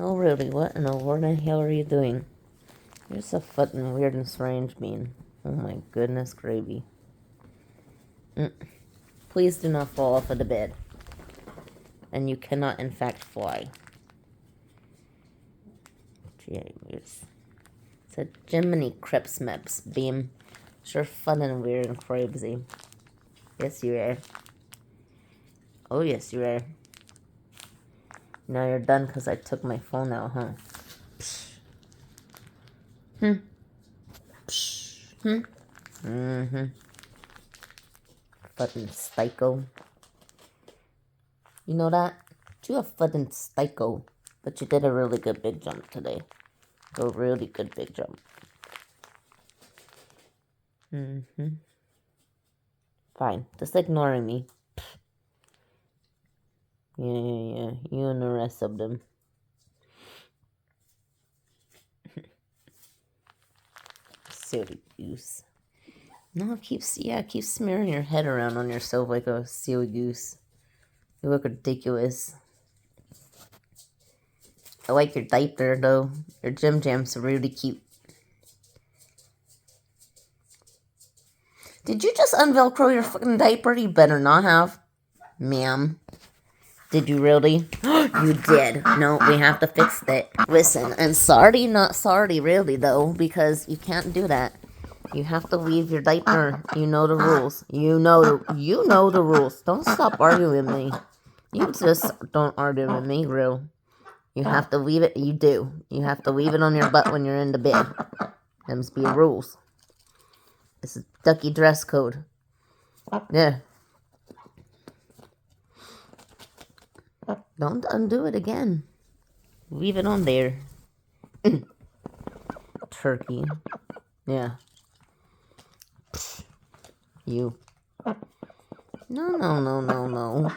Oh, really? What in the world the hell are you doing? You're so fucking weird and strange, bean. Oh my goodness, gravy. Please do not fall off of the bed. And you cannot, in fact, fly. Jeez. It's a Jiminy Crips Meps, beam. Sure fun and weird and crazy. Yes, you are. Oh, yes, you are. Now you're done because I took my phone out, huh? Mm-hmm. Fucking psycho. You know that? You're a fucking psycho. But you did a really good big jump today. A really good big jump. Mm-hmm. Fine. Just ignoring me. Yeah. You and the rest of them. Silly goose. No, keep smearing your head around on yourself like a silly goose. You look ridiculous. I like your diaper, though. Your Jim Jam's really cute. Did you just unvelcro your fucking diaper? You better not have. Ma'am. Did you really? You did. No, we have to fix that. Listen, and sorry, not sorry, really, though, because you can't do that. You have to leave your diaper. You know the rules. You know the rules. Don't stop arguing with me. You just don't argue with me, real. You have to leave it. You do. You have to leave it on your butt when you're in the bed. Them's be rules. This is ducky dress code. Yeah. Don't undo it again. Leave it on there. Turkey. Yeah. You. No.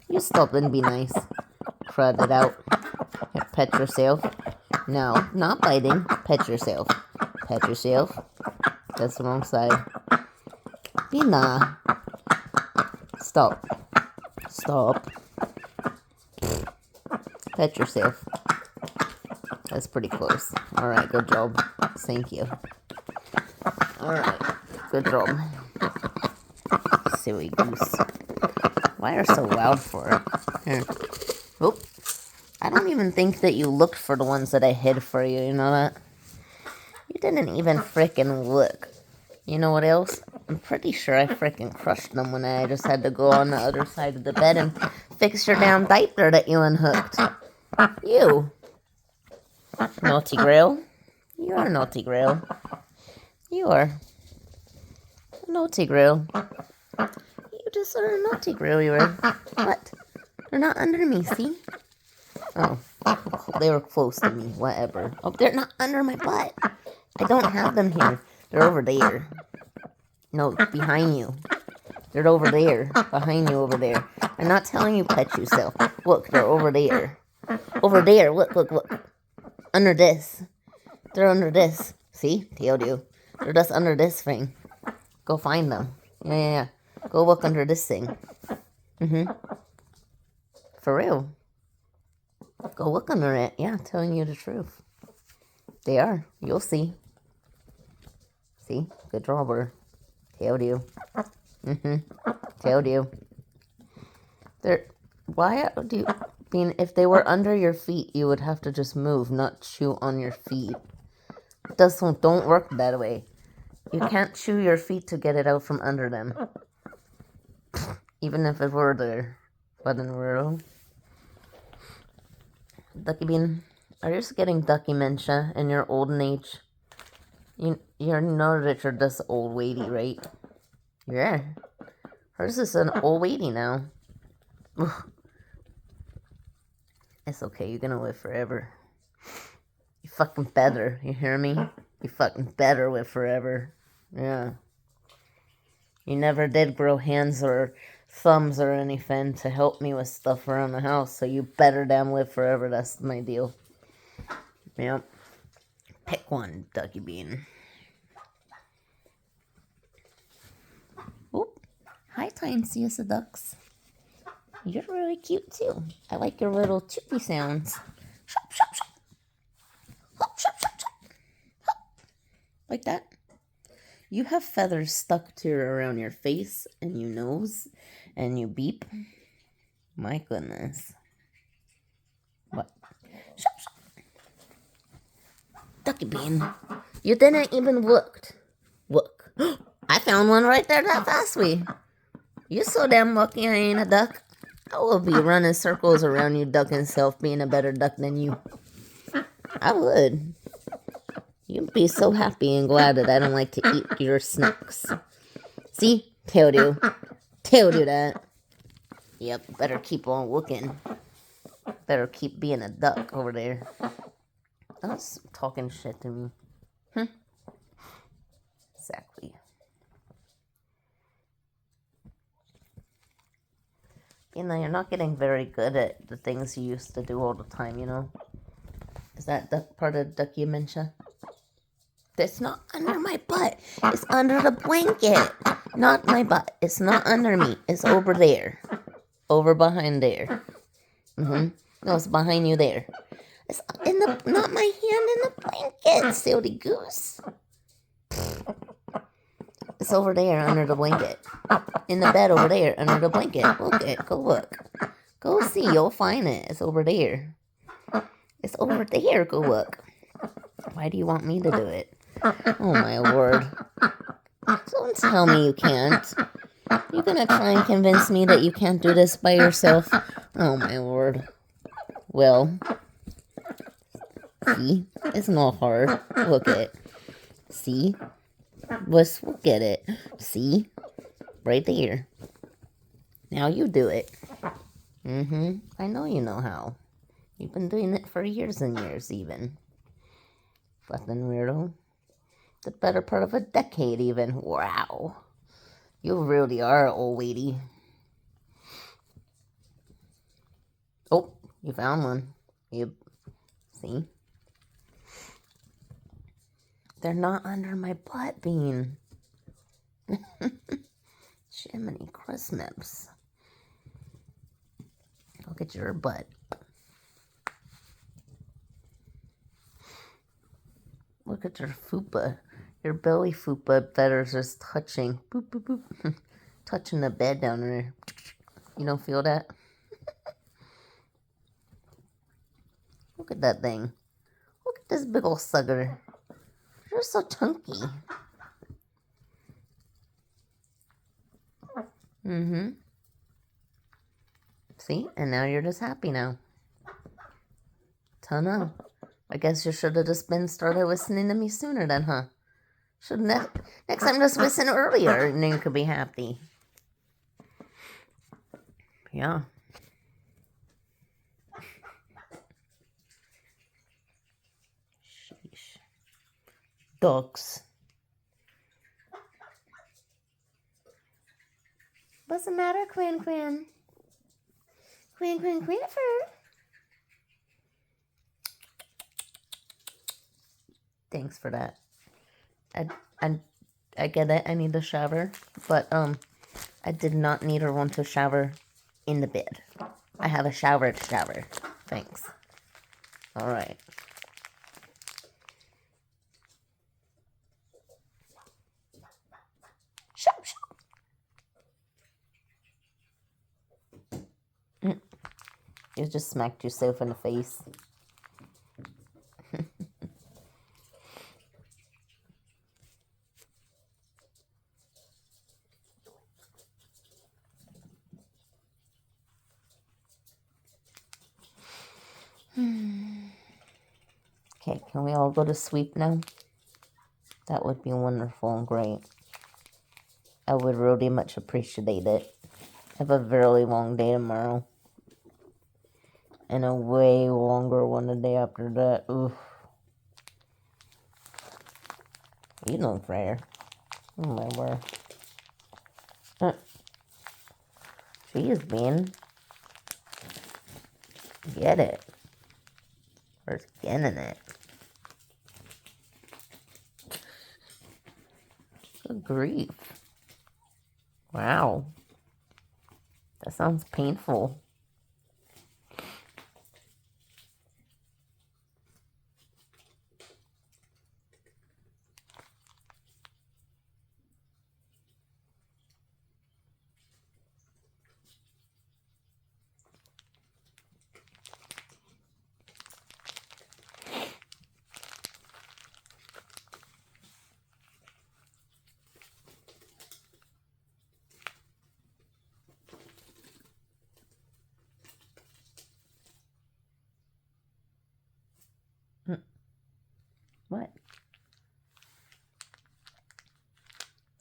You stop and be nice. Crud it out. Pet yourself. No, not biting. Pet yourself. Pet yourself. That's the wrong side. Be nah. Stop. Pet yourself. That's pretty close. Alright, good job. Thank you. Alright, good job. Silly goose. Why are you so loud for it? Here. Oop. I don't even think that you looked for the ones that I hid for you, you know that? You didn't even frickin' look. You know what else? I'm pretty sure I frickin' crushed them when I just had to go on the other side of the bed and fix your damn diaper that you unhooked. You. Naughty Grail. You are Naughty Grail. You are. Naughty Grail. You just are a Naughty Grail, you are. What? They're not under me, see? Oh, they were close to me, whatever. Oh, they're not under my butt. I don't have them here. They're over there. No, behind you. They're over there. Behind you over there. I'm not telling you pet yourself. Look, they're over there. Over there. Look. Under this. They're under this. See? Told you. They're just under this thing. Go find them. Yeah. Go look under this thing. For real. Go look under it. Yeah, telling you the truth. They are. You'll see. See? Good drawer. Told you. Told you. Why do you... I mean, if they were under your feet, you would have to just move, not chew on your feet. It don't work that way. You can't chew your feet to get it out from under them. Even if it were there. But in real... Ducky Bean, are you just getting ducky dementia in your olden age? You know that you're just old lady, right? Yeah. Hers is an old lady now. It's okay, you're gonna live forever. You fucking better, you hear me? You fucking better live forever. Yeah. You never did grow hands or thumbs or anything to help me with stuff around the house, so you better damn live forever. That's my deal. Yep. Pick one, Ducky Bean. Oop. Hi, Timesius Ducks. You're really cute, too. I like your little chippy sounds. Shop. like that. You have feathers stuck to around your face and your nose, and you beep. My goodness. What? Shut. Ducky Bean, you didn't even look. Look. I found one right there that fast way. You so damn lucky I ain't a duck. I will be running circles around you, duck self, being a better duck than you. I would. You'd be so happy and glad that I don't like to eat your snacks. See? Told you. Told you that. Yep, better keep on looking. Better keep being a duck over there. That's talking shit to me. Exactly. You know, you're not getting very good at the things you used to do all the time, you know? Is that part of duck dementia? It's not under my butt. It's under the blanket. Not my butt. It's not under me. It's over there. Over behind there. No, it's behind you there. It's in the, not my hand in the blanket, silly goose. It's over there under the blanket. In the bed over there under the blanket. Look it. Go look. Go see. You'll find it. It's over there. It's over there. Go look. Why do you want me to do it? Oh my word. Don't tell me you can't. You're gonna try and convince me that you can't do this by yourself? Oh my lord. Well, see? It's not hard. Look at it. See? Let's look at it. See? Right there. Now you do it. I know you know how. You've been doing it for years and years even. Fucking weirdo. The better part of a decade even. Wow. You really are old lady. Oh, you found one. Yep. See? They're not under my butt, Bean. Jiminy Christmas. Look at your butt. Look at your fupa. Your belly fupa feathers just touching. Boop, boop, boop. Touching the bed down there. You don't feel that? Look at that thing. Look at this big old sucker. You're so chunky. See? And now you're just happy now. Dunno. I guess you should have just been started listening to me sooner then, huh? Should next time just listen earlier and then you could be happy. Yeah. Sheesh. Ducks. What's the matter, Quinn? Quinn, Quinnifer? Thanks for that. I get it. I need a shower, but I did not need or want to shower in the bed. I have a shower to shower. Thanks. All right. You just smacked yourself in the face. Okay, can we all go to sleep now? That would be wonderful and great. I would really much appreciate it. I have a very long day tomorrow. And a way longer one the day after that. Oof. You know prayer. Oh my word. Jeez, Bean. Get it. We're getting it. Good grief. Wow. That sounds painful. What?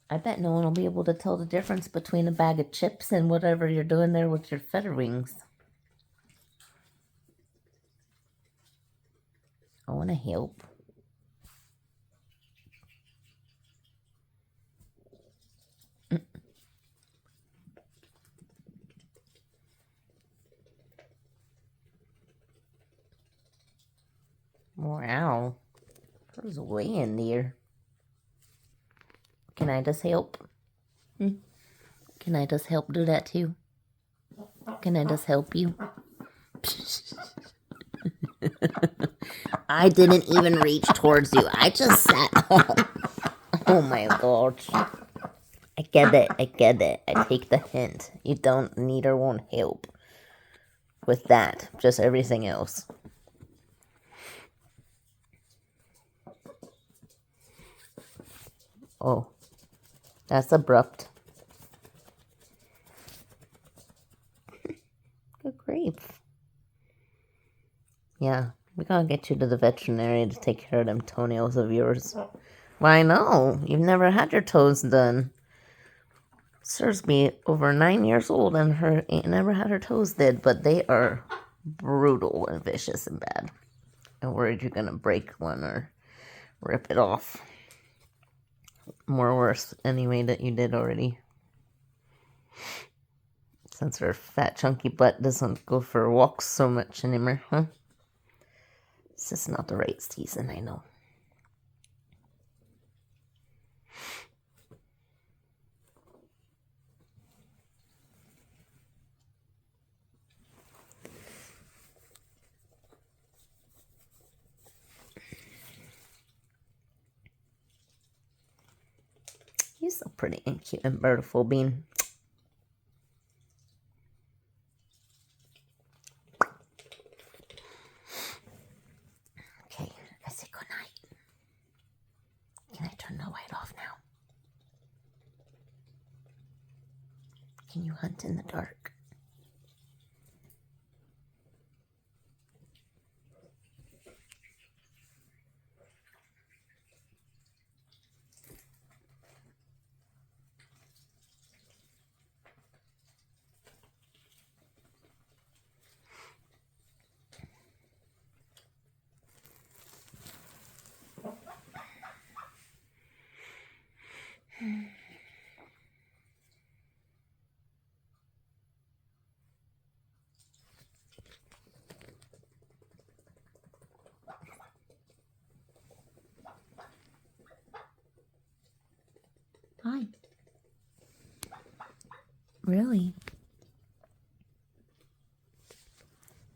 I bet no one will be able to tell the difference between a bag of chips and whatever you're doing there with your feather wings. I want to help. Wow. There's way in there. Can I just help? Can I just help do that too? Can I just help you? I didn't even reach towards you. I just sat up. Oh my gosh. I get it. I get it. I take the hint. You don't need or won't help with that. Just everything else. Oh, that's abrupt. Good grief. Yeah, we gotta get you to the veterinarian to take care of them toenails of yours. Why, no, you've never had your toes done. Serves me over 9 years old and her ain't never had her toes did, but they are brutal and vicious and bad. I'm worried you're gonna break one or rip it off. More worse anyway that you did already. Since her fat chunky butt doesn't go for walks so much anymore, huh? It's just not the right season, I know. You're so pretty and cute and beautiful, Bean. Okay, I say goodnight. Can I turn the light off now? Can you hunt in the dark? Hi. Really?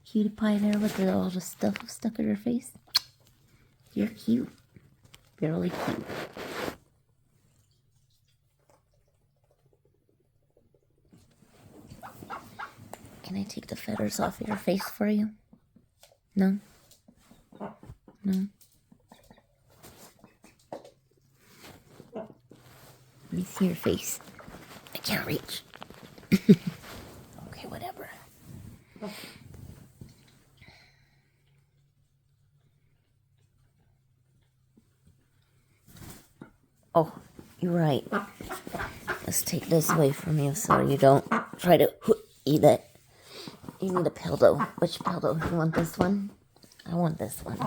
Cutie pie there with all the stuff stuck in her face? You're cute. You're really cute. Can I take the feathers off your face for you? No? No? Let me see your face. I can't reach. Okay, whatever. Oh, you're right. Let's take this away from you so you don't try to eat it. You need a pillow. Which pillow? You want this one? I want this one.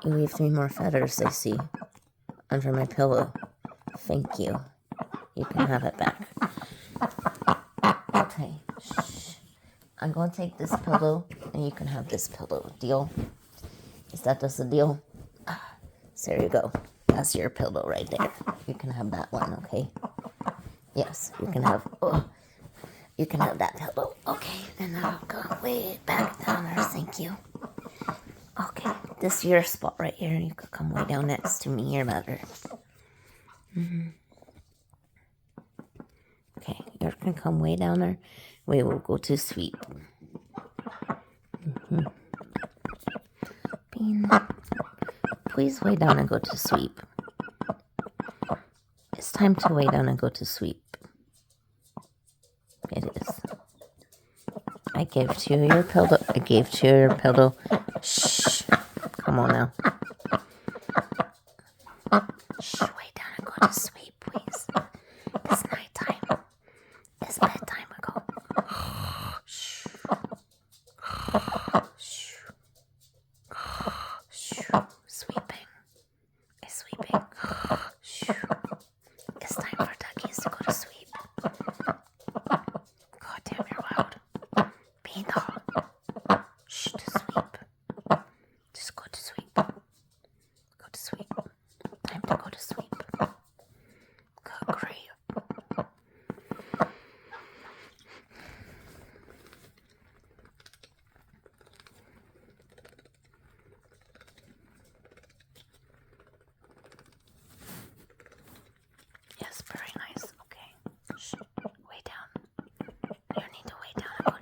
You leave 3 more feathers, I see, under my pillow. Thank you. You can have it back. Okay. Shh. I'm going to take this pillow, and you can have this pillow. Deal? Is that just a deal? So there you go. That's your pillow right there. You can have that one, okay? Yes, you can have... Oh, you can have that pillow. Okay, and I'll go way back down there. Thank you. Okay, this is your spot right here. You could come way down next to me. You're better. Okay, you can come way down there. We will go to sleep. Bean, please lay down and go to sleep. It's time to lay down and go to sleep. It is. I gave to you your pillow. I gave to you your pillow. Shh. Come on now.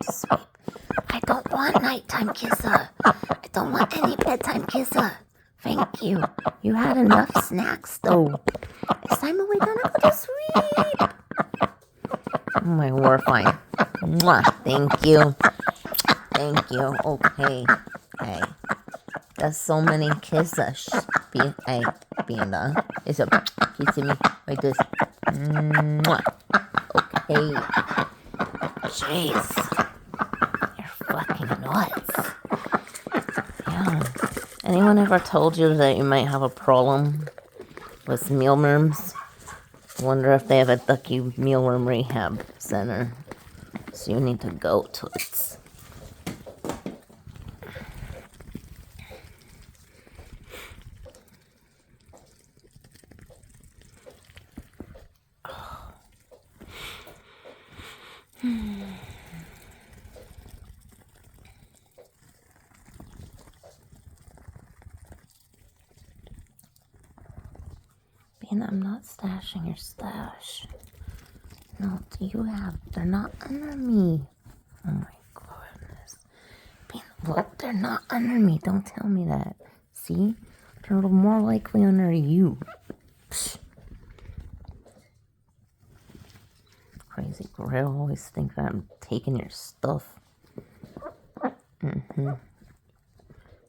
Sweet. I don't want nighttime kissa. I don't want any bedtime kissa. Thank you. You had enough snacks, though. It's time we're gonna go to sleep. Oh my, we're fine. Mwah. Thank you. Thank you. Okay. Hey. There's so many kisses. Hey, Beanda. It's a kissing me like this. Mwah. Okay. Jeez. You're fucking nuts. Yeah. Anyone ever told you that you might have a problem with mealworms? Wonder if they have a Ducky Mealworm Rehab Center. So you need to go to it. Bean, I'm not stashing your stash. No, you have. They're not under me. Oh my goodness. Bean, look, they're not under me. Don't tell me that. See? They're a little more likely under you. Psh. Crazy Grill always think that I'm taking your stuff.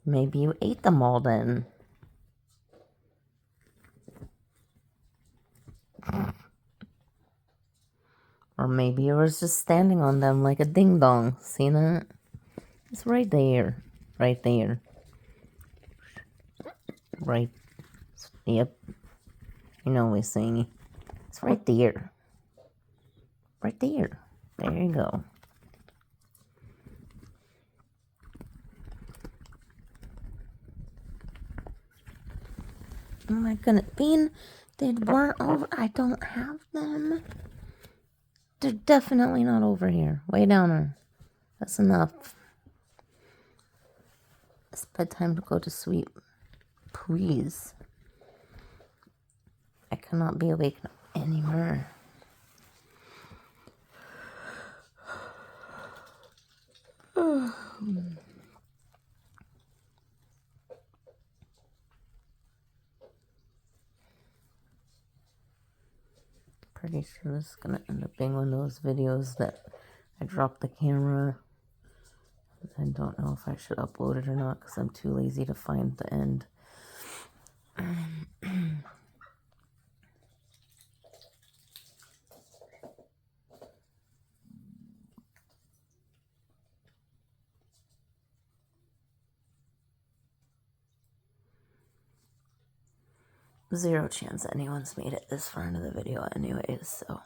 Maybe you ate them all then. Or maybe you was just standing on them like a ding dong. See that? It's right there. Right there. Right. Yep. You know what we're saying. It's right there. Right there. There you go. Oh my goodness. Bean, they weren't over. I don't have them. They're definitely not over here. Way down there. That's enough. It's bedtime to go to sleep. Please. I cannot be awake anymore. Pretty sure this is gonna end up being one of those videos that I dropped the camera. I don't know if I should upload it or not because I'm too lazy to find the end. Zero chance anyone's made it this far into the video anyways, so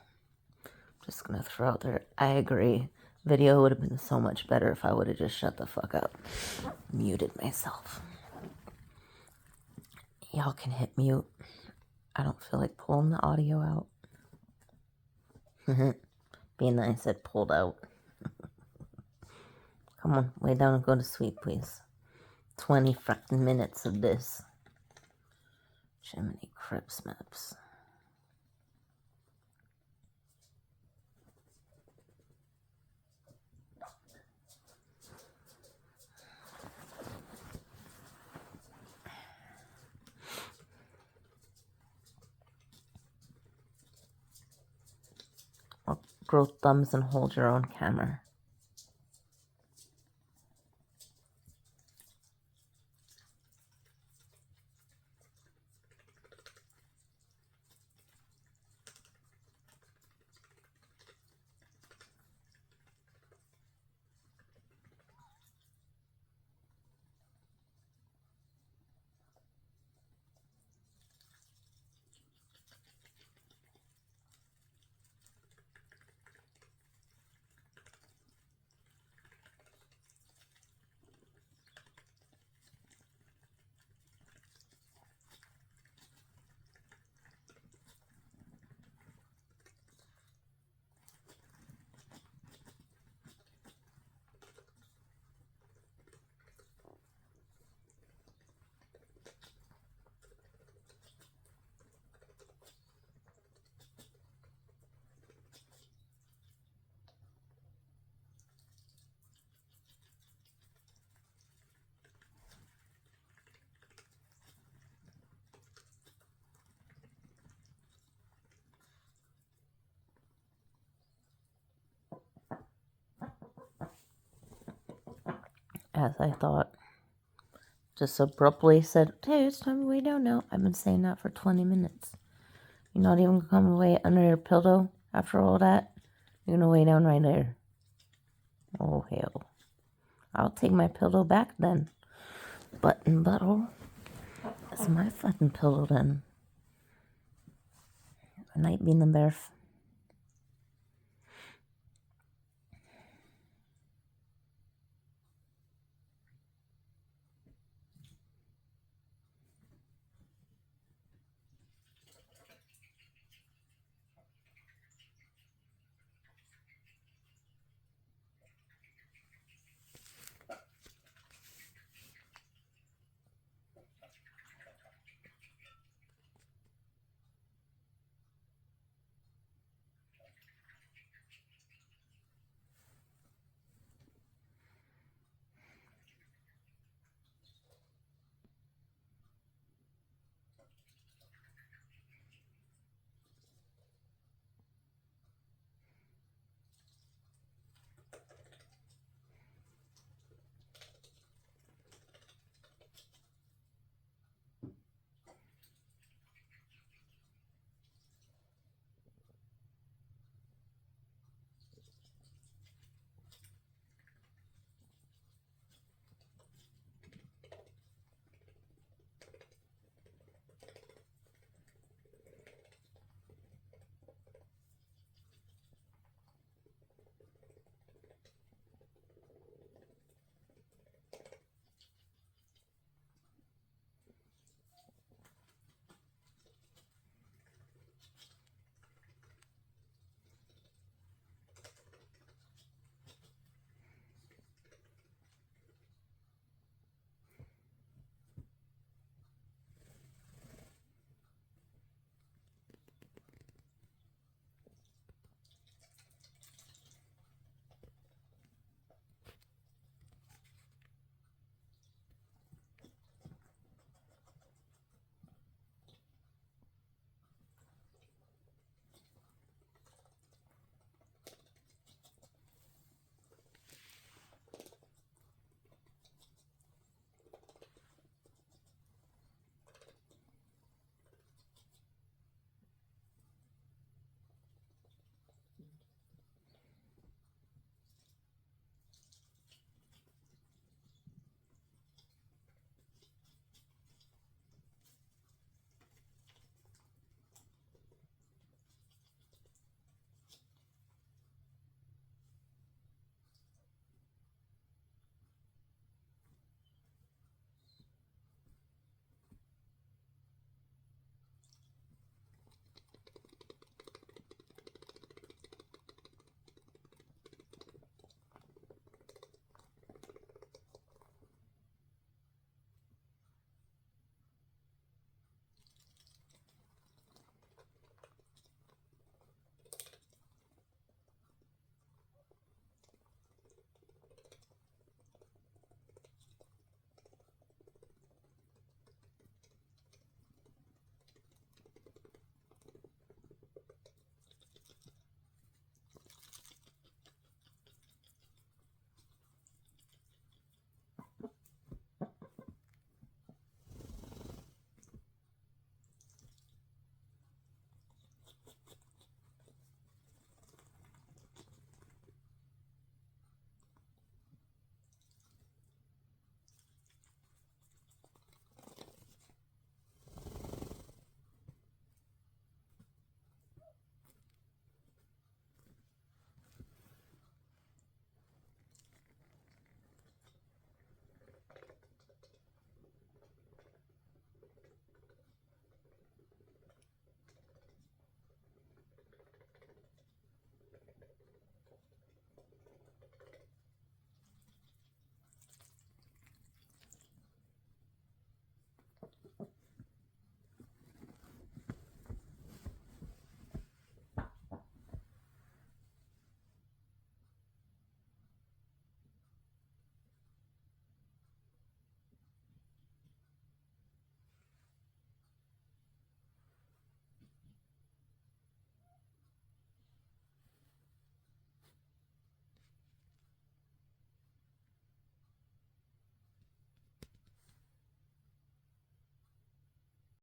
I'm just gonna throw out there. I agree. Video would have been so much better if I would have just shut the fuck up. Muted myself. Y'all can hit mute. I don't feel like pulling the audio out. Being that I said pulled out. Come on, lay down and go to sleep, please. 20 fucking minutes of this. Jiminy Crips maps. Or grow thumbs and hold your own camera. as I thought. Just abruptly said, hey, it's time to lay down now. I've been saying that for 20 minutes. You're not even gonna come away under your pillow after all that? You're gonna lay down right there. Oh, hell. I'll take my pillow back then. Button butthole. That's my fucking pillow then. Good night, Bean the Bear.